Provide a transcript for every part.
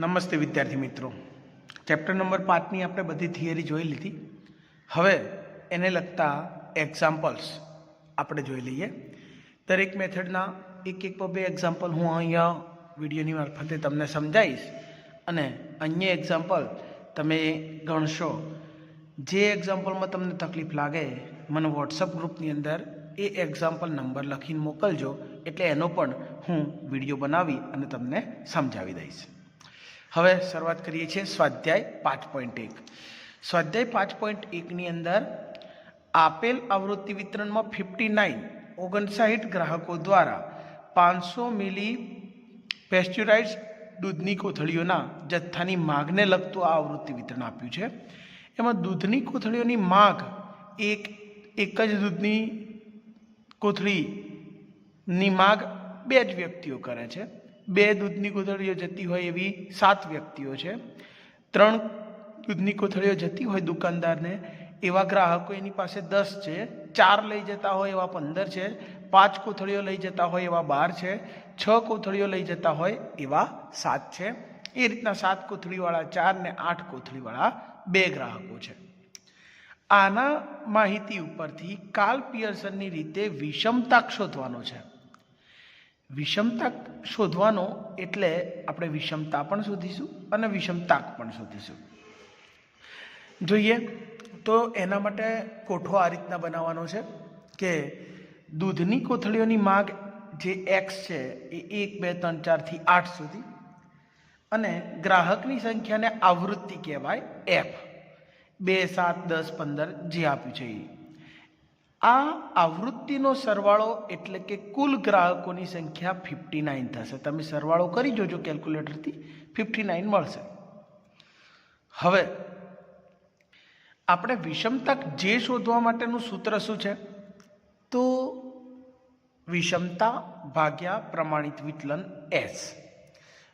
નમસ્તે વિદ્યાર્થી મિત્રો, ચેપ્ટર નંબર 5ની આપણે બધી થિયરી જોઈ લીધી. હવે એને લગતા એક્ઝામ્પલ્સ આપણે જોઈ લઈએ. દરેક મેથડના એક બે એક્ઝામ્પલ હું અહીંયા વિડીયોની મારફતે તમને સમજાવીશ અને અન્ય એક્ઝામ્પલ તમે ગણશો. જે એક્ઝામ્પલમાં તમને તકલીફ લાગે મને વોટ્સઅપ ગ્રુપની અંદર એ એક્ઝામ્પલ નંબર લખીને મોકલજો, એટલે એનો પણ હું વિડીયો બનાવી અને તમને સમજાવી દઈશ. હવે શરૂઆત કરીએ છીએ સ્વાધ્યાય 5.1. સ્વાધ્યાય 5.1ની અંદર આપેલ આવૃત્તિ વિતરણમાં 59 ગ્રાહકો દ્વારા 500 મિલી પેસ્ચ્યુરાઇઝ્ડ દૂધની કોથળીઓના જથ્થાની માગને લગતું આ આવૃત્તિ વિતરણ આપ્યું છે. એમાં દૂધની કોથળીઓની માગ એક જ દૂધની કોથળીની માગ 2 જ વ્યક્તિઓ કરે છે. 2 દૂધની કોથળીઓ જતી હોય એવી 7 વ્યક્તિઓ છે. 3 દૂધની કોથળીઓ જતી હોય દુકાનદારને એવા ગ્રાહકો એની પાસે 10 છે. 4 લઈ જતા હોય એવા 15 છે. 5 કોથળીઓ લઈ જતા હોય એવા 12 છે. 6 કોથળીઓ લઈ જતા હોય એવા 7 છે. એ રીતના 7 કોથળીવાળા 4 ને 8 કોથળીવાળા 2 ગ્રાહકો છે. આના માહિતી ઉપરથી કાર્લ પિયર્સનની રીતે વિષમતાક શોધવાનો છે. વિષમતાક શોધવાનો એટલે આપણે વિષમતા પણ શોધીશું અને વિષમતાક પણ શોધીશું. જોઈએ તો એના માટે કોઠો આ રીતના બનાવવાનો છે કે દૂધની કોથળીઓની માગ જે એક્સ છે એ 1 2 3 4 થી 8 સુધી અને ગ્રાહકની સંખ્યાને આવૃત્તિ કહેવાય એફ. 2 7 10 15 જે આપ્યું છે એ. આ આવૃત્તિનો સરવાળો એટલે કે કુલ ગ્રાહકોની સંખ્યા 59 થશે. તમે સરવાળો કરી જોજો કેલ્ક્યુલેટરથી, 59 મળશે. હવે આપણે વિષમતાક જે શોધવા માટેનું સૂત્ર શું છે? તો વિષમતા ભાગ્યા પ્રમાણિત વિચલન S.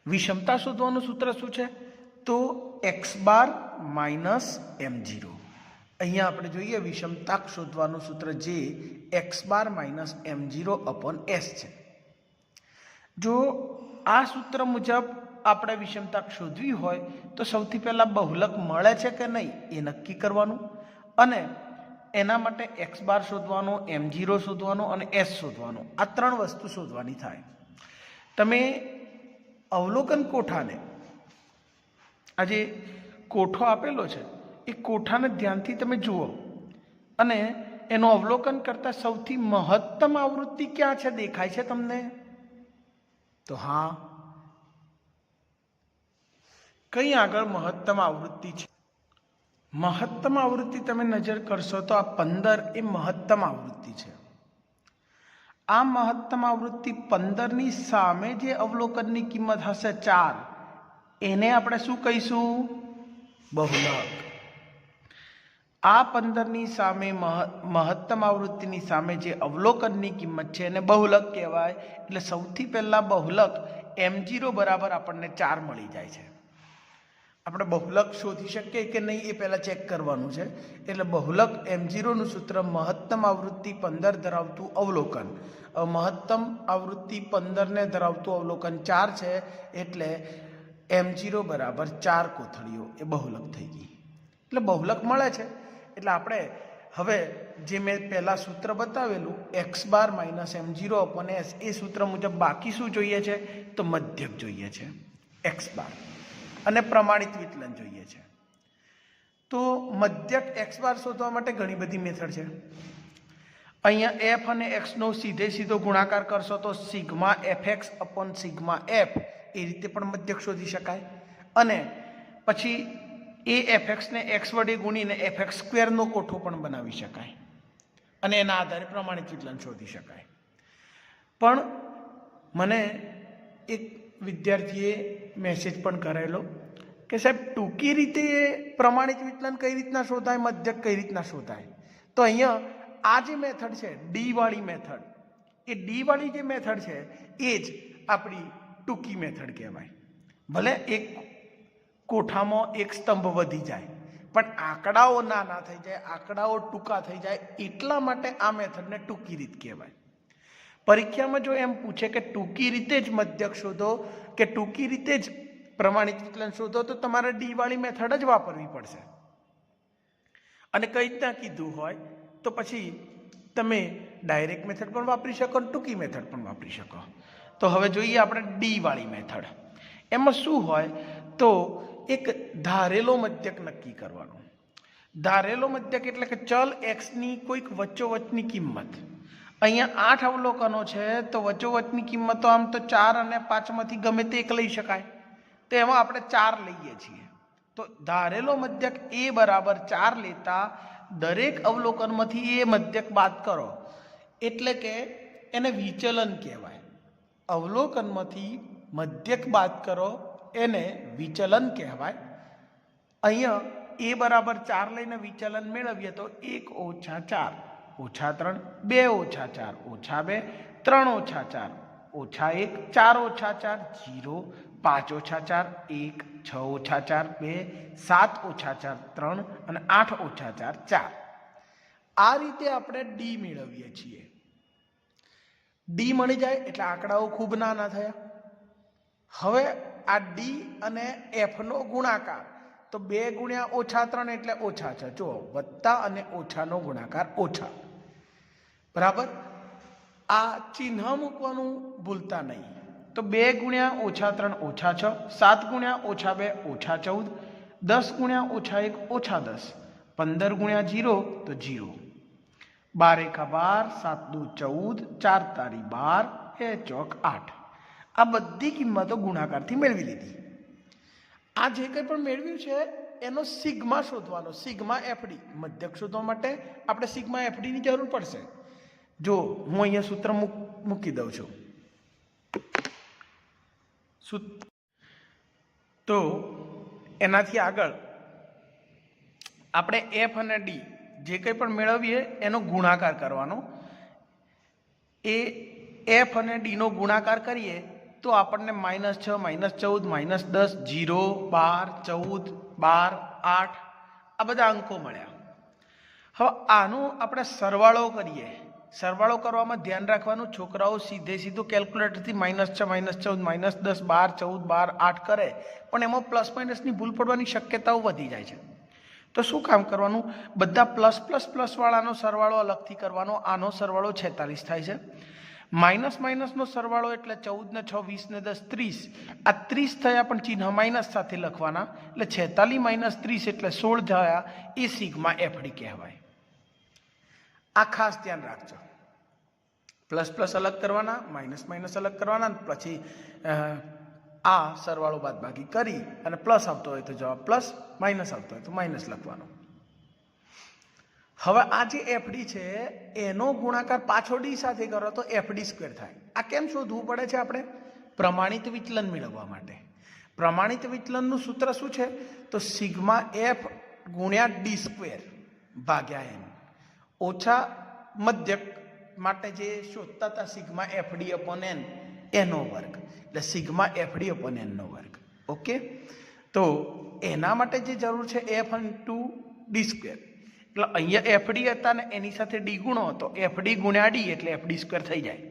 વિષમતા શોધવાનું સૂત્ર શું છે? તો x બાર માઇનસ m0. અહીંયા આપણે જોઈએ વિષમતાક શોધવાનું સૂત્ર જે x bar minus m0 upon s છે. જો આ સૂત્ર મુજબ આપણે વિષમતાક શોધવી હોય તો સૌથી પહેલાં બહુલક મળે છે કે નહીં એ નક્કી કરવાનું અને એના માટે x બાર શોધવાનો, m0 શોધવાનો અને s શોધવાનો. આ 3 વસ્તુ શોધવાની થાય. તમે અવલોકન કોઠાને, આ જે કોઠો આપેલો છે એ કોઠાને ધ્યાનથી તમે જુઓ અને એનું અવલોકન કરતા સૌથી મહત્તમ આવૃત્તિ ક્યાં છે દેખાય છે તમને? તો હા, કઈ આગળ મહત્તમ આવૃત્તિ છે? મહત્તમ આવૃત્તિ તમે નજર કરશો તો આ 15 એ મહત્તમ આવૃત્તિ છે. આ મહત્તમ આવૃત્તિ 15ની સામે જે અવલોકનની કિંમત હશે 4, એને આપણે શું કહીશું? બહુલક. આ 15ની સામે મહત્તમ આવૃત્તિની સામે જે અવલોકનની કિંમત છે એને બહુલક કહેવાય. એટલે સૌથી પહેલા બહુલક m0 બરાબર આપણને 4 મળી જાય છે. આપણે બહુલક શોધી શકીએ કે નહીં એ પહેલાં ચેક કરવાનું છે. એટલે બહુલક m0નું સૂત્ર મહત્તમ આવૃત્તિ 15 ધરાવતું અવલોકન. મહત્તમ આવૃત્તિ 15ને ધરાવતું અવલોકન 4 છે એટલે m0 બરાબર 4 કોથળીઓ એ બહુલક થઈ ગઈ. એટલે બહુલક મળે છે. એટલે આપણે હવે જે મેં પહેલાં સૂત્ર બતાવેલું x bar minus m0 upon s, એ સૂત્ર મુજબ બાકી શું જોઈએ છે? તો મધ્યક જોઈએ છે x બાર અને પ્રમાણિત વિચલન જોઈએ છે. તો મધ્યક x બાર શોધવા માટે ઘણી બધી મેથડ છે. અહીંયા f અને x નો સીધો ગુણાકાર કરશો તો sigma fx upon sigma f એ રીતે પણ મધ્યક શોધી શકાય. અને પછી એ fx ને x વડે ગુણીને fx સ્ક્વેરનો કોઠો પણ બનાવી શકાય અને એના આધારે પ્રમાણિત વિચલન શોધી શકાય. પણ મને એક વિદ્યાર્થીએ મેસેજ પણ કરેલો કે સાહેબ ટૂંકી રીતે પ્રમાણિત વિચલન કઈ રીતના શોધાય, મધ્યક કઈ રીતના શોધાય? તો અહીંયા આ જે મેથડ છે ડી વાળી મેથડ, એ ડી વાળી જે મેથડ છે એ જ આપણી ટૂંકી મેથડ કહેવાય. ભલે એક કોઠામાં એક સ્તંભ વધી જાય પણ આંકડાઓ નાના થઈ જાય, આંકડાઓ ટૂંકા થઈ જાય, એટલા માટે આ મેથડને ટૂંકી રીત કહેવાય. પરીક્ષામાં જો એમ પૂછે કે ટૂંકી રીતે જ મધ્યક શોધો કે ટૂંકી રીતે જ પ્રમાણિત વિચલન શોધો તો તમારે ડી વાળી મેથડ જ વાપરવી પડશે. અને કઈ રીતના કીધું હોય તો પછી તમે ડાયરેક્ટ મેથડ પણ વાપરી શકો, ટૂંકી મેથડ પણ વાપરી શકો. તો હવે જોઈએ આપણે ડી વાળી મેથડ. એમાં શું હોય તો એક ધારેલો મધ્યક નક્કી કરવાનો. ધારેલો મધ્યક એટલે કે ચલ એક્સની કોઈક વચ્ચોવચની કિંમત. અહીંયા 8 અવલોકનો છે તો વચ્ચોવચની કિંમતો આમ તો 4 અને 5 માંથી ગમે તે એક લઈ શકાય. તો એમાં આપણે 4 લઈએ છીએ. તો ધારેલો મધ્યક એ બરાબર 4 લેતા દરેક અવલોકનમાંથી એ મધ્યક બાદ કરો એટલે કે એને વિચલન કહેવાય. અવલોકનમાંથી મધ્યક બાદ કરો એને વિચલન કહેવાય. અહીંયા એ બરાબર 4 લઈને વિચલન મેળવીએ તો 1 - 4 - 3 2 - 4 - 2 3 - 4 - 1 4 - 4 0 5 - 4 1 6 - 4 2 7 - 4 3 અને 8 - 4 4. આ રીતે આપણે ડી મેળવીએ છીએ. ડી મળી જાય એટલે આંકડાઓ ખૂબ નાના થયા. હવે આ ડી અને એફનો ગુણાકાર તો 2 × -3 એટલે -6. જુઓ, વત્તા અને ઓછાનો ગુણાકાર ઓછા. બરાબર. આ ચિહ્ન મૂકવાનું ભૂલતા નહીં. તો 2 × -3 -6, 7 × -2 -14, 10 × -1 -10, 15 × 0 તો 0, 12 × 12, 7 × 14, 4 તારી 12, 2 ચોક 8. આ બધી કિંમતો ગુણાકારથી મેળવી લીધી. આ જે કંઈ પણ મેળવ્યું છે એનો સિગ્મા શોધવાનો. સિગ્મા એફડી મધ્યક શોધવા માટે આપણે સિગ્મા એફડીની જરૂર પડશે. જો હું અહીંયા સૂત્ર મૂકી દઉં છું. તો એનાથી આગળ આપણે એફ અને ડી જે કંઈ પણ મેળવીએ એનો ગુણાકાર કરવાનો. એ એફ અને ડીનો ગુણાકાર કરીએ તો આપણને -6 -14 -10 0 12 14 12 8 આ બધા અંકો મળ્યા. હવે આનો આપણે સરવાળો કરીએ. સરવાળો કરવામાં ધ્યાન રાખવાનું, છોકરાઓ સીધું કેલ્ક્યુલેટરથી -6 -14 -10 12 14 12 8 કરે પણ એમાં પ્લસ માઇનસની ભૂલ પડવાની શક્યતાઓ વધી જાય છે. તો શું કામ કરવાનું, બધા પ્લસ પ્લસ પ્લસ વાળાનો સરવાળો અલગથી કરવાનો. આનો સરવાળો 46 થાય છે. માઇનસ માઇનસનો સરવાળો એટલે 14 ને 6 20 ને 10 30. આ 30 થયા પણ ચિહ્ન માઇનસ સાથે લખવાના એટલે 46 - 30 એટલે 16 થયા. એ સિગ્મા એફડી કહેવાય. આ ખાસ ધ્યાન રાખજો. પ્લસ પ્લસ અલગ કરવાના, માઇનસ માઇનસ અલગ કરવાના, પછી આ સરવાળો બાદબાકી કરી અને પ્લસ આવતો હોય તો જવાબ પ્લસ, માઇનસ આવતો હોય તો માઇનસ લખવાનો. હવે આ જે એફડી છે એનો ગુણાકાર પાછો ડી સાથે કરો તો FD² થાય. આ કેમ શોધવું પડે છે આપણે? પ્રમાણિત વિચલન મેળવવા માટે. પ્રમાણિત વિચલનનું સૂત્ર શું છે? તો સિગ્મા એફ ગુણ્યા D² ભાગ્યા n. ઓછા મધ્યક માટે જે શોધતા હતા સિગ્મા એફડી અપોન n એનો વર્ગ, એટલે સિગ્મા એફડી અપોન n નો વર્ગ. ઓકે, તો એના માટે જે જરૂર છે f × D². એટલે અહીંયા એફડી હતા ને એની સાથે ડી ગુણો તો એફડી ગુણ્યા ડી એટલે FD² થઈ જાય.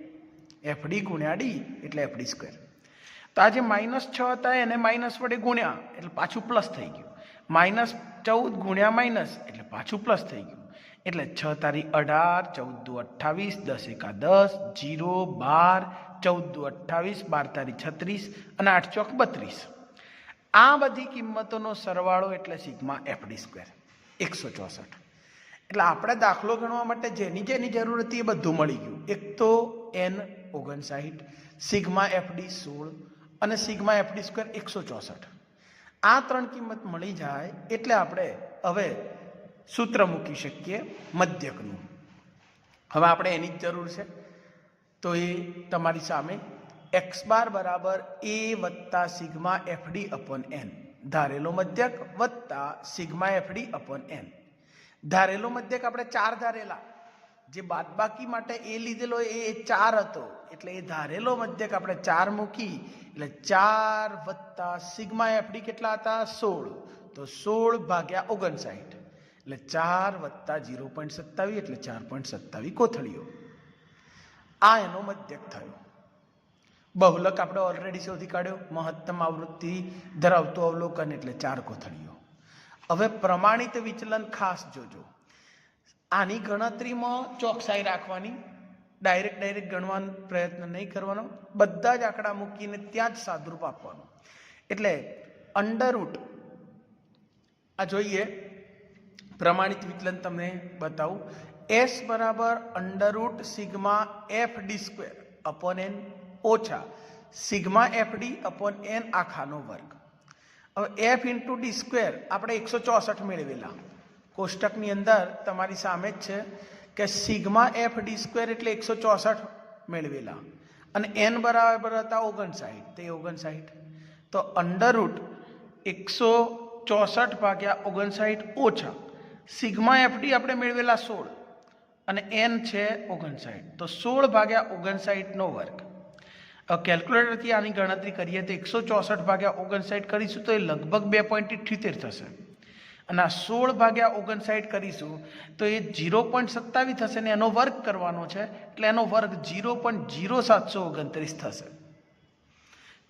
એફડી ગુણ્યા ડી એટલે FD². તો આ જે -6 હતા એને માઇનસ વડે ગુણ્યા એટલે પાછું પ્લસ થઈ ગયું. -14 ગુણ્યા માઇનસ એટલે પાછું પ્લસ થઈ ગયું. એટલે 6 તારી 18, 14 દુ 28, 10 10 0 12, 14 દુ 28, 12 તારી 36 અને 8 ચોક 32. આ બધી કિંમતોનો સરવાળો એટલે સિગ્મા FD², 164. એટલે આપણે દાખલો ગણવા માટે જેની જેની જરૂર હતી એ બધું મળી ગયું. એક તો n 59, સિગ્મા એફડી 16 અને સિગ્મા FD² 164. આ 3 કિંમત મળી જાય એટલે આપણે હવે સૂત્ર મૂકી શકીએ મધ્યકનું. હવે આપણે એની જ જરૂર છે તો એ તમારી સામે x બાર બરાબર a વત્તા સિગ્મા એફડી અપોન n. ધારેલો મધ્યક વત્તા સિગ્મા એફડી અપોન n. ધારેલો મધ્યક આપણે 4 ધારેલા, જે બાદબાકી માટે એ લીધેલો એ 4 હતો એટલે એ ધારેલો મધ્યક આપણે 4 મૂકી એટલે 4 વત્તા સિગ્મા એફડી કેટલા હતા? 16. તો 16 ભાગ્યા 59 એટલે 4 વત્તા 0.27 એટલે 4.27 કોથળીઓ. આ એનો મધ્યક થયો. બહુલક આપણે ઓલરેડી શોધી કાઢ્યો, મહત્તમ આવૃત્તિ ધરાવતું અવલોકન એટલે 4 કોથળીઓ. હવે પ્રમાણિત વિચલન ખાસ જોજો. આની ગણતરીમાં ચોકસાઈ રાખવાની, ડાયરેક્ટ ગણવાનો પ્રયત્ન નહીં કરવાનો, બધા જ આંકડા મૂકીને ત્યાં જ સાદુરૂપ આપવાનું. એટલે અંડરરૂટ આ જોઈએ, પ્રમાણિત વિચલન તમને બતાવું. S બરાબર under root sigma FD² upon n ઓછા સિગ્મા FD અપોન n આખાનો વર્ગ. હવે F ઇન્ટુ D² આપણે 164 મેળવેલા, કોષ્ટકની અંદર તમારી સામે જ છે કે સિગ્મા FD² એટલે 164 મેળવેલા અને n બરાબર હતા 59, તે 59. તો અંડરરૂટ 164 ભાગ્યા 59 ઓછા સિગ્મા FD આપણે મેળવેલા 16 અને n છે 59, તો 16 ભાગ્યા 59 નો વર્ગ. કેલ્ક્યુલેટરથી આની ગણતરી કરીએ તો 164 ભાગ્યા 59 કરીશું તો એ લગભગ 2.78 થશે, અને આ 16 ભાગ્યા 59 કરીશું તો એ 0.27 થશે ને એનો વર્ગ કરવાનો છે એટલે એનો વર્ગ 0.0729 થશે.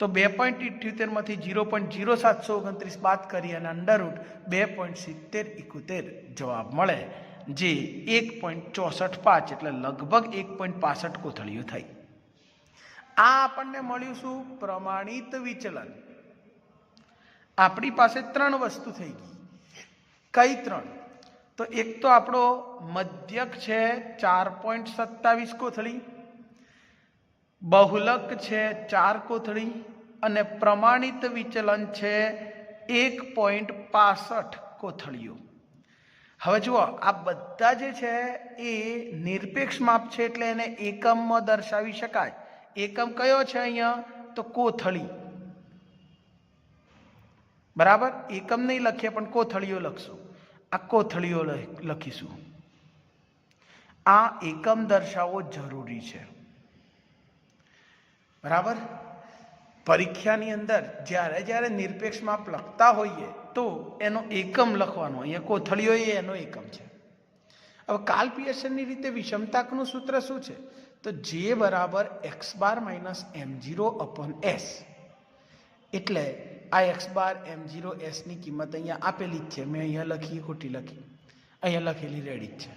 તો 2.78 માંથી 0.0729 બાદ કરી અને અંડરરૂટ 2.7071 જવાબ મળે, જે 1.645 એટલે લગભગ 1.65 કોથળીઓ થઈ. આ આપણને મળ્યું શું? પ્રમાણિત વિચલન. આપણી પાસે 3 વસ્તુ થઈ ગઈ. કઈ 3? તો એક તો આપણો મધ્યક છે 4.27 કોથળી, બહુલક છે 4 કોથળી અને પ્રમાણિત વિચલન છે 1.65 કોથળીઓ. હવે જુઓ, આ બધા જે છે એ નિરપેક્ષ માપ છે એટલે એને એકમમાં દર્શાવી શકાય. એકમ કયો છે અહીંયા? તો કોથળી. બરાબર, એકમ નહીં લખીએ પણ કોથળીઓ લખશું. આ કોથળીઓ લખીશું. આ એકમ દર્શાવવો જરૂરી છે. બરાબર, પરીક્ષાની અંદર જ્યારે નિરપેક્ષ માપ લખતા હોઈએ તો એનો એકમ લખવાનો. અહીંયા કોથળીઓ એનો એકમ છે. હવે કાર્લ પિયર્સનની રીતે વિષમતાકનું સૂત્ર શું છે? તો J બરાબર x bar minus m0 upon s. એટલે આ x બાર m0 s ની કિંમત અહીંયા આપેલી જ છે. મેં અહીંયા લખી, ખોટી લખી, અહીંયા લખેલી રેડી જ છે.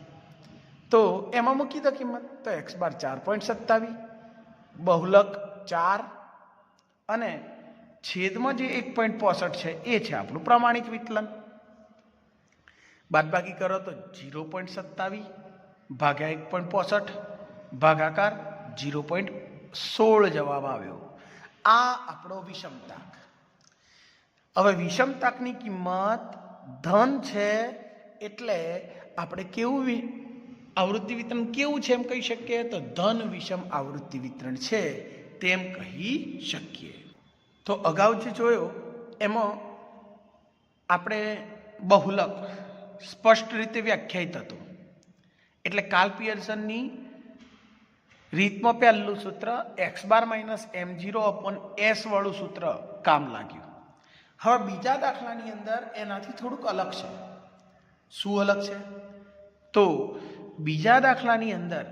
તો એમાં મૂકી દો કિંમત. તો x બાર 4.27, બહુલક 4 અને છેદમાં જે 1.65 છે એ છે આપણું પ્રમાણિત વિચલન. બાદબાકી કરો તો 0.27 ભાગ્યા 1.65 ભાગાકાર 0.16 જવાબ આવ્યો. આ આપણો વિષમતાક. હવે વિષમતાકની કિંમત ધન છે એટલે આપણે કેવું આવૃત્તિ વિતરણ કેવું છે એમ કહી શકીએ? તો ધન વિષમ આવૃત્તિ વિતરણ છે તેમ કહી શકીએ. તો અગાઉ જે જોયો એમાં આપણે બહુલક સ્પષ્ટ રીતે વ્યાખ્યાયિત હતું. એટલે કાર્લ પિયર્સનની રીતમાં પહેલું સૂત્ર x bar minus m0 upon s વાળું સૂત્ર કામ લાગ્યું. હવે બીજા દાખલાની અંદર એનાથી થોડુંક અલગ છે. શું અલગ છે? તો બીજા દાખલાની અંદર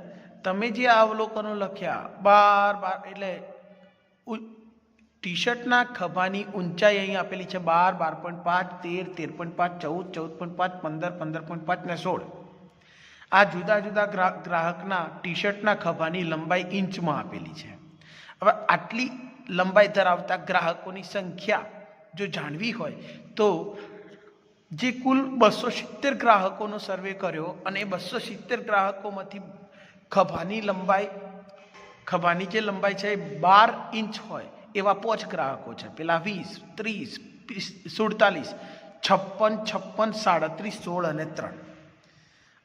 તમે જે અવલોકનો લખ્યા 12 એટલે ટી શર્ટના ખભાની ઊંચાઈ અહીં આપેલી છે 12, 12.5, 13, 13.5, 14, 14.5, 15, 15.5 ને 16. આ જુદા જુદા ગ્રાહકના ટી શર્ટના ખભાની લંબાઈ ઇંચમાં આપેલી છે. હવે આટલી લંબાઈ ધરાવતા ગ્રાહકોની સંખ્યા જો જાણવી હોય તો જે કુલ 270 ગ્રાહકોનો સર્વે કર્યો અને એ 270 ગ્રાહકોમાંથી ખભાની જે લંબાઈ છે એ 12 ઇંચ હોય એવા 5 ગ્રાહકો છે. પેલા 20, 30, 47, 56, 36, 16 અને 3.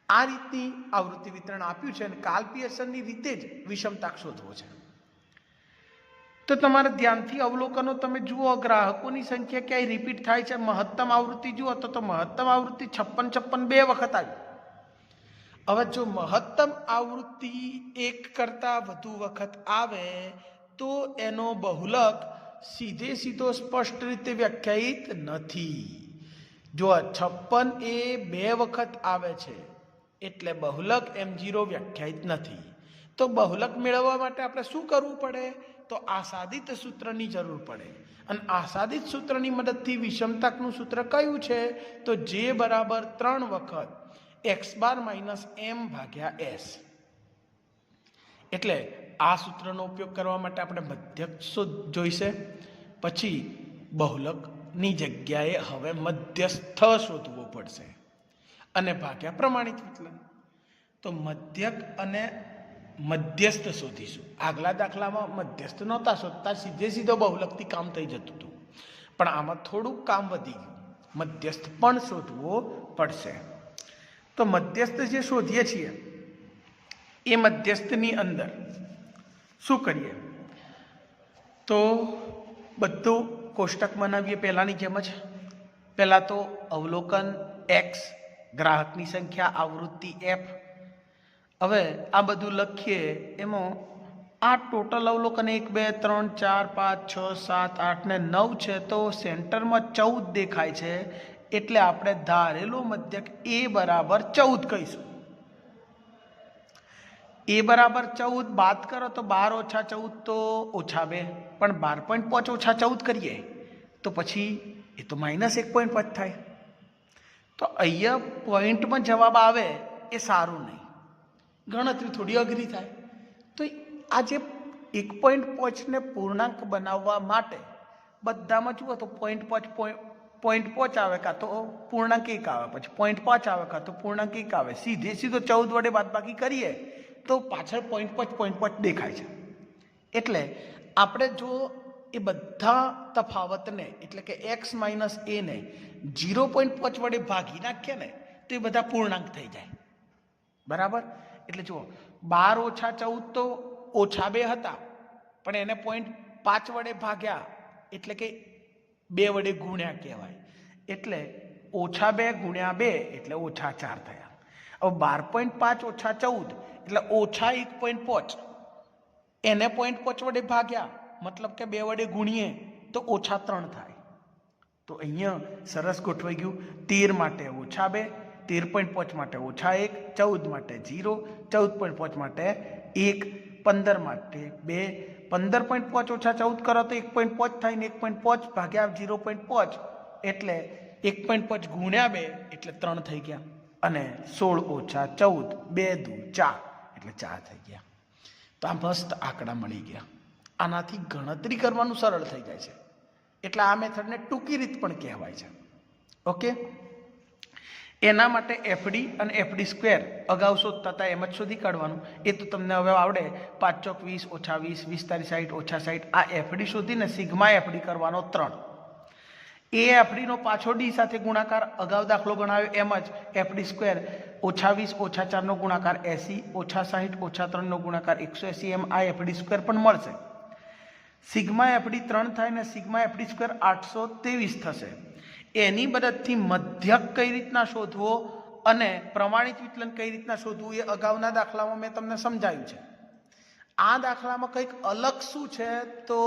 આ રીતની આવૃત્તિ વિતરણ આપ્યું છે અને કાર્લ પિયર્સનની રીતે જ વિષમતાક શોધવો છે. તો તમારે ધ્યાનથી અવલોકનો તમે જુઓ, ગ્રાહકોની સંખ્યા ક્યાંય રિપીટ થાય છે. મહત્તમ આવૃત્તિ જુઓ તો મહત્તમ આવૃત્તિ 56 બે વખત આવી. હવે જો મહત્તમ આવૃત્તિ 1 કરતાં વધુ વખત આવે તો એનો બહુલક સીધો સ્પષ્ટ રીતે વ્યાખ્યાયિત નથી. જો 56 એ 2 વખત આવે છે એટલે બહુલક m0 વ્યાખ્યાયિત નથી. તો બહુલક મેળવવા માટે આપણે શું કરવું પડે? તો આસાદિત સૂત્રની જરૂર પડે, અને આસાદિત સૂત્રની મદદથી વિષમતાકનું સૂત્ર કયું છે? તો જે બરાબર 3 વખત x બાર માઇનસ m ભાગ્યા s. એટલે આ સૂત્રનો ઉપયોગ કરવા માટે આપણે મધ્યક જોઈશે, પછી બહુલકની જગ્યાએ હવે મધ્યસ્થ શોધવો પડશે અને ભાગ્યા પ્રમાણિત વિચલન. તો મધ્યક અને મધ્યસ્થ શોધીશું. આગલા દાખલામાં મધ્યસ્થ નહોતા શોધતા, સીધો બહુલકથી કામ થઈ જતું હતું, પણ આમાં થોડુંક કામ વધી ગયું, મધ્યસ્થ પણ શોધવો પડશે. તો મધ્યસ્થ જે શોધીએ છીએ એ મધ્યસ્થની અંદર શું કરીએ? તો બધું કોષ્ટક બનાવીએ પહેલાંની જેમ જ. પહેલાં તો અવલોકન x, ગ્રાહકની સંખ્યા, આવૃત્તિ f. હવે આ બધું લખીએ. એમાં આ ટોટલ અવલોકન 1 2 3 4 5 6 7 8 ને 9 છે, તો સેન્ટરમાં 14 દેખાય છે, એટલે આપણે ધારેલો મધ્યક a બરાબર 14 કહીશું. a બરાબર 14 બાદ કરો તો 12 ઓછા 14 તો ઓછા 2, પણ 12.5 ઓછા 14 કરીએ તો પછી એ તો -1.5 થાય. તો અહીંયા પોઈન્ટમાં જવાબ આવે એ સારું નહીં, ગણતરી થોડી અઘરી થાય. તો આ જે 1.5 ને પૂર્ણાંક બનાવવા માટે બધામાં જુઓ તો 0.5 આવે, કાં તો પૂર્ણાંક 1 આવે, પછી 0.5 આવે, કાં તો પૂર્ણાંક 1 આવે. સીધો 14 વડે બાદબાકી કરીએ તો પાછળ 0.5 દેખાય છે. એટલે આપણે જો એ બધા તફાવતને, એટલે કે x માઇનસ a ને 0.5 વડે ભાગી નાખીએ ને તો એ બધા પૂર્ણાંક થઈ જાય. બરાબર? એટલે જુઓ 12 ઓછા 14 તો ઓછા 2 હતા, પણ એને 0.5 વડે ભાગ્યા એટલે કે 2 વડે ગુણ્યા કહેવાય. એટલે ઓછા 2 ગુણ્યા 2 એટલે ઓછા 4 થયા. હવે 12.5 ઓછા 14 એટલે ઓછા 1.5, એને 0.5 વડે ભાગ્યા મતલબ કે 2 વડે ગુણીએ તો ઓછા 3 થાય. તો અહીંયા સરસ ગોઠવાઈ ગયું. 13 માટે ઓછા 2, 13.5 માટે ઓછા 1, 14 માટે 0, 14.5 માટે 1, 15 માટે 2. 15.5 ઓછા 14 કરો તો 1.5 થાય ને 1.5 ભાગ્યા 0.5 એટલે 1.5 ગુણ્યા 2 એટલે 3 થઈ ગયા, અને 16 ઓછા 14 2 દુ 4 એટલે 4 થઈ ગયા. તો આ મસ્ત આંકડા મળી ગયા. આનાથી ગણતરી કરવાનું સરળ થઈ જાય છે, એટલે આ મેથડને ટૂંકી રીત પણ કહેવાય છે. ઓકે, એના માટે એફડી અને એફડી સ્ક્વેર અગાઉ શોધતા હતા એમ જ શોધી કાઢવાનું. એ તો તમને હવે આવડે. 5 ચોક 20 ઓછા 20 20 તારી 60 ઓછા 60. આ એફડી શોધીને સિગ્મા એફડી કરવાનો 3. એ એફડીનો પાછો ડી સાથે ગુણાકાર અગાઉ દાખલો ગણાવ્યો એમ જ એફડી સ્ક્વેર ઓછા 20 ઓછા 4નો ગુણાકાર 80 ઓછા 60 ઓછા 3નો ગુણાકાર 180. એમ આ એફડી સ્ક્વેર પણ મળશે. સિગ્મા એફડી 3 થાય ને સિગ્મા એફડી સ્ક્વેર 823 થશે. એની મદદથી મધ્યક કઈ રીતના શોધવો અને પ્રમાણિત વિચલન કઈ રીતના શોધવું એ અગાઉના દાખલામાં મેં તમને સમજાવ્યું છે. આ દાખલામાં કંઈક અલગ શું છે તો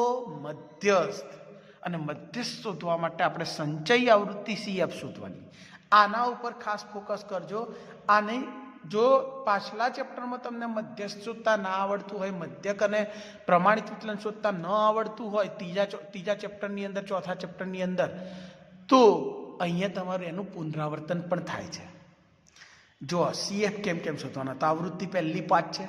મધ્યસ્થ, અને મધ્યસ્થ શોધવા માટે આપણે સંચયી આવૃત્તિ CF શોધવાની. આના ઉપર ખાસ ફોકસ કરજો. આને જો પાછલા ચેપ્ટરમાં તમને મધ્યસ્થ શોધતા ના આવડતું હોય, મધ્યક અને પ્રમાણિત વિચલન શોધતા ન આવડતું હોય ત્રીજા ચેપ્ટરની અંદર, ચોથા ચેપ્ટરની અંદર, તો અહીંયા તમારું એનું પુનરાવર્તન પણ થાય છે. જો CF કેમ શોધવાના, તો આવૃત્તિ પહેલી 5 છે.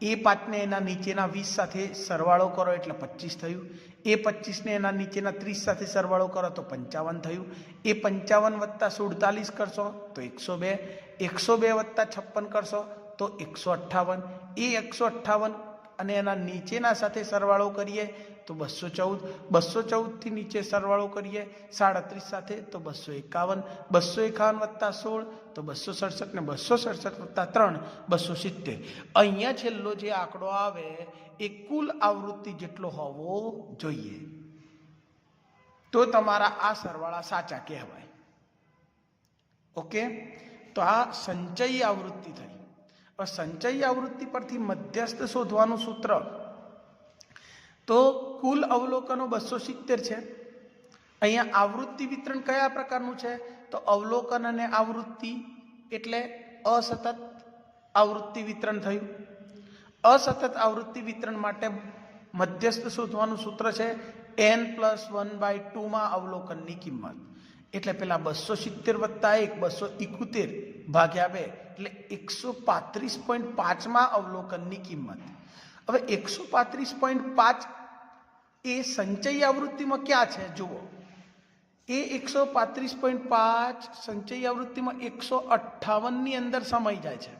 એ 5 ને એના નીચેના 20 સાથે સરવાળો કરો એટલે 25 થયું. એ 25 ને એના નીચેના 30 સાથે સરવાળો કરો તો 55 થયું. એ 55 વત્તા 47 કરશો તો 102. 102 વત્તા 56 કરશો તો 158. એ 158 અને એના નીચેના સાથે સરવાળો કરીએ તો 214. 214 થી નીચે સરવાળો કરીએ 37 સાથે તો 251. 251 વત્તા 16 તો 267 ને 267 વત્તા 3 270. અહીંયા છેલ્લો જે આંકડો આવે એ કુલ આવૃત્તિ જેટલો હોવો જોઈએ. તો તમારા આ સરવાળા સાચા કહેવાય. ઓકે, તો આ સંચયી આવૃત્તિ થઈ. સંચયી આવૃત્તિ પરથી મધ્યસ્થ શોધવાનું સૂત્ર, તો કુલ અવલોકનો 270 છે. અહીંયા આવૃત્તિ વિતરણ કયા પ્રકારનું છે તો અવલોકન અને આવૃત્તિ એટલે અસતત આવૃત્તિ વિતરણ થયું. અસતત આવૃત્તિ વિતરણ માટે મધ્યસ્થ શોધવાનું સૂત્ર છે n+1/2 માં અવલોકનની કિંમત. એટલે પેલા 270 + 1 271 ભાગ્યા 2 એટલે 135.5 માં અવલોકનની કિંમત. હવે 135.5 એ સંચય આવૃત્તિમાં ક્યાં છે જુઓ. એ 135.5 સંચય આવૃત્તિમાં 158 ની અંદર સમાઈ જાય છે.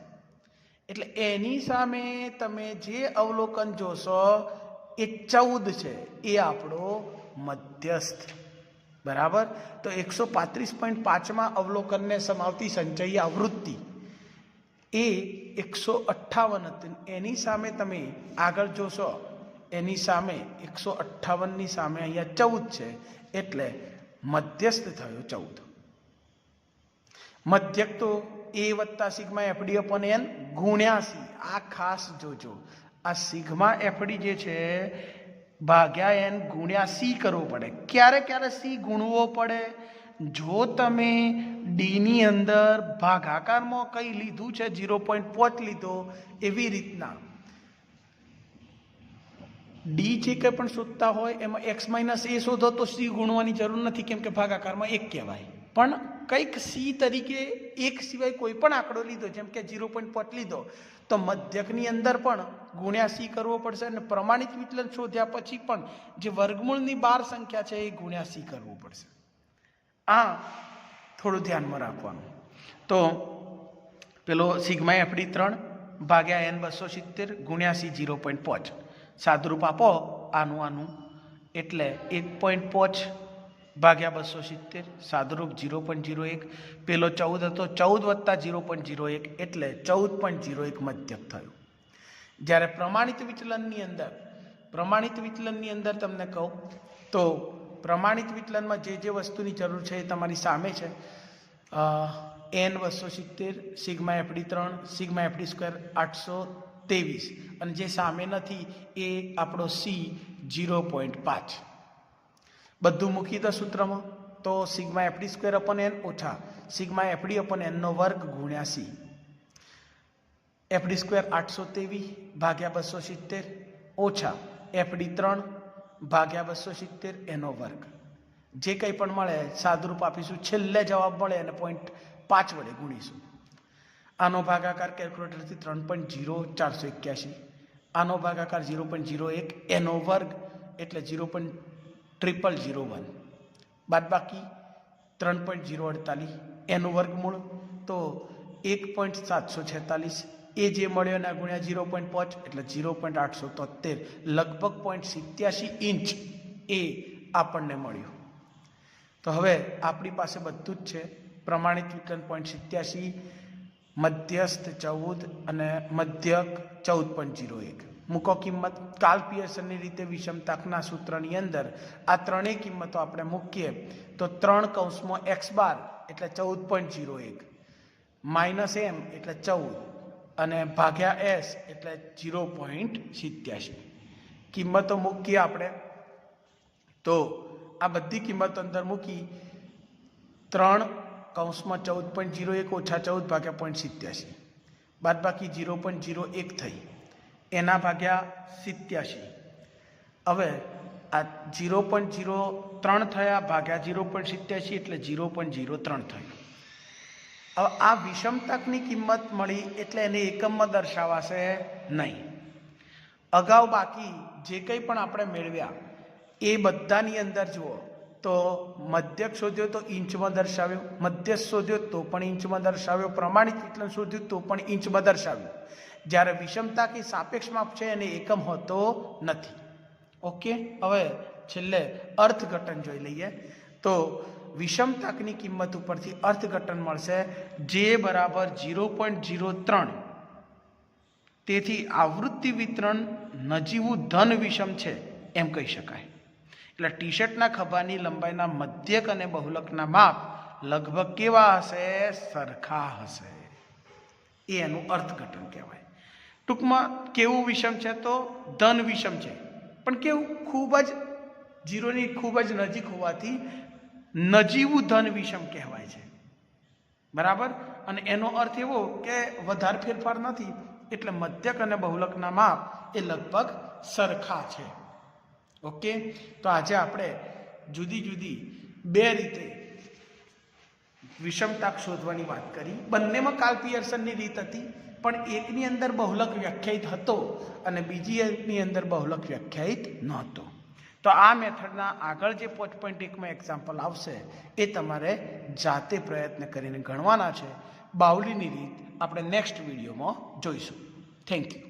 એટલે એની સામે તમે જે અવલોકન જોશો એ 14 છે, એ આપણો મધ્યસ્થ. બરાબર. તો 135.5 માં અવલોકનને સમાવતી સંચય આવૃત્તિ એ 158 હતી. એની સામે તમે આગળ જોશો, એની સામે 158 ની સામે અહીંયા 14 છે, એટલે મધ્યસ્થ થયો 14. મધ્યક તો a + σ/fd/n ગુણ્યા c. આ ખાસ જોજો, આ σ/fd જે છે ભાગ્યા n ગુણ્યા c કરવો પડે. ક્યારે ક્યારે c ગુણવો પડે? જો તમે d ની અંદર ભાગાકારમાં કઈ લીધું છે, 0.5 લીધો, એવી રીતના d જે કંઈ પણ શોધતા હોય એમાં x - a શોધો તો c ગુણવાની જરૂર નથી, કેમ કે ભાગાકારમાં 1 કહેવાય. પણ કંઈક c તરીકે 1 સિવાય કોઈ પણ આંકડો લીધો, જેમ કે 0.5 લીધો, તો મધ્યકની અંદર પણ ગુણ્યા c કરવો પડશે. અને પ્રમાણિત વિચલન શોધ્યા પછી પણ જે વર્ગમૂળની 12 સંખ્યા છે એ ગુણ્યા c કરવું પડશે. આ થોડું ધ્યાનમાં રાખવાનું. તો પેલો σ/fd 3 ભાગ્યા n 270 ગુણ્યા c 0.5 સાદુરૂપ આપો આનું એટલે 1.5 ભાગ્યા 270 સાદુરૂપ 0.01. પેલો 14 હતો, 14 + 0.01 એટલે 14.01 મધ્યક થયું. જ્યારે પ્રમાણિત વિચલનની અંદર તમને કહું તો પ્રમાણિત વિચલનમાં જે વસ્તુની જરૂર છે એ તમારી સામે છે. n 270 σ/fd 3 σ/fd² 823 અને જે સામે નથી એ આપણો c 0.5. બધું મૂકી દો સૂત્રમાં તો σ/fd² n ઓછા σ/fd/n² ગુણ્યા c. fd² 823 ભાગ્યા 270 ઓછા fd 3 ભાગ્યા 270 એનો વર્ગ. જે કંઈ પણ મળે સાદુરૂપ આપીશું, છેલ્લે જવાબ મળે અને 0.5 વડે ગુણીશું. આનો ભાગાકાર કેલ્ક્યુલેટરથી 3.0481, આનો ભાગાકાર 0.01 એનો વર્ગ એટલે 0.0001 બાદબાકી 3.048 એનું વર્ગમૂળ તો 1.746 એ જે મળ્યો એના ગુણ્યા 0.5 એટલે 0.873 લગભગ 0.87 ઇંચ એ આપણને મળ્યું. તો હવે આપણી પાસે બધું જ છે. પ્રમાણિત વિચલન 0.87, મધ્યસ્થ 14 અને મધ્યક 14.01. મૂકો કિંમત. કાર્લ પિયર્સનની રીતે વિષમતાકના સૂત્રની અંદર આ ત્રણેય કિંમતો આપણે મૂકીએ તો 3 કૌંસમાં x બાર એટલે 14.01 માઇનસ m એટલે 14 અને ભાગ્યા s એટલે 0.87. કિંમતો મૂકીએ આપણે તો આ બધી કિંમતો અંદર મૂકી 3 કૌંસમાં 14.01 ઓછા 14 ભાગ્યા 0.87 બાદબાકી 0.01 થઈ એના ભાગ્યા 87. હવે આ 0.03 થયા ભાગ્યા 0.87 એટલે 0.03 થયું. હવે આ વિષમતાકની કિંમત મળી એટલે એને એકમમાં દર્શાવાશે નહીં. અગાઉ બાકી જે કંઈ પણ આપણે મેળવ્યા એ બધાની અંદર જુઓ તો મધ્યક શોધ્યો તો ઇંચમાં દર્શાવ્યો, મધ્યસ્થ શોધ્યો તો પણ ઇંચમાં દર્શાવ્યો, પ્રમાણિત વિચલન શોધ્યું તો પણ ઇંચમાં દર્શાવ્યું. જ્યારે વિષમતાકી સાપેક્ષ માપ છે એને એકમ હોતો નથી. ઓકે. હવે છેલ્લે અર્થઘટન જોઈ લઈએ તો વિષમતાકની કિંમત ઉપરથી અર્થઘટન મળશે જે બરાબર 0.03. તેથી આવૃત્તિ વિતરણ નજીવું ધન વિષમ છે એમ કહી શકાય. એટલે ટી શર્ટના ખભાની લંબાઈના મધ્યક અને બહુલકના માપ લગભગ કેવા હશે? સરખા હશે. એ એનું અર્થઘટન કહેવાય. ટૂંકમાં કેવું વિષમ છે? તો ધન વિષમ છે, પણ કેવું ખૂબ જ જીરોની ખૂબ જ નજીક હોવાથી નજીવું ધન વિષમ કહેવાય છે. બરાબર. અને એનો અર્થ એવો કે વધારે ફેરફાર નથી, એટલે મધ્યક અને બહુલકના માપ એ લગભગ સરખા છે. ઓકે, તો આજે આપણે જુદી જુદી બે રીતે વિષમતાક શોધવાની વાત કરી. બંનેમાં કાર્લ પિયર્સનની રીત હતી, પણ એકની અંદર બહુલક વ્યાખ્યાયિત હતો અને બીજીની અંદર બહુલક વ્યાખ્યાયિત નહોતો. તો આ મેથડના આગળ જે 5.1માં એક્ઝામ્પલ આવશે એ તમારે જાતે પ્રયત્ન કરીને ગણવાના છે. બાઉલીની રીત આપણે નેક્સ્ટ વિડીયોમાં જોઈશું. Thank you.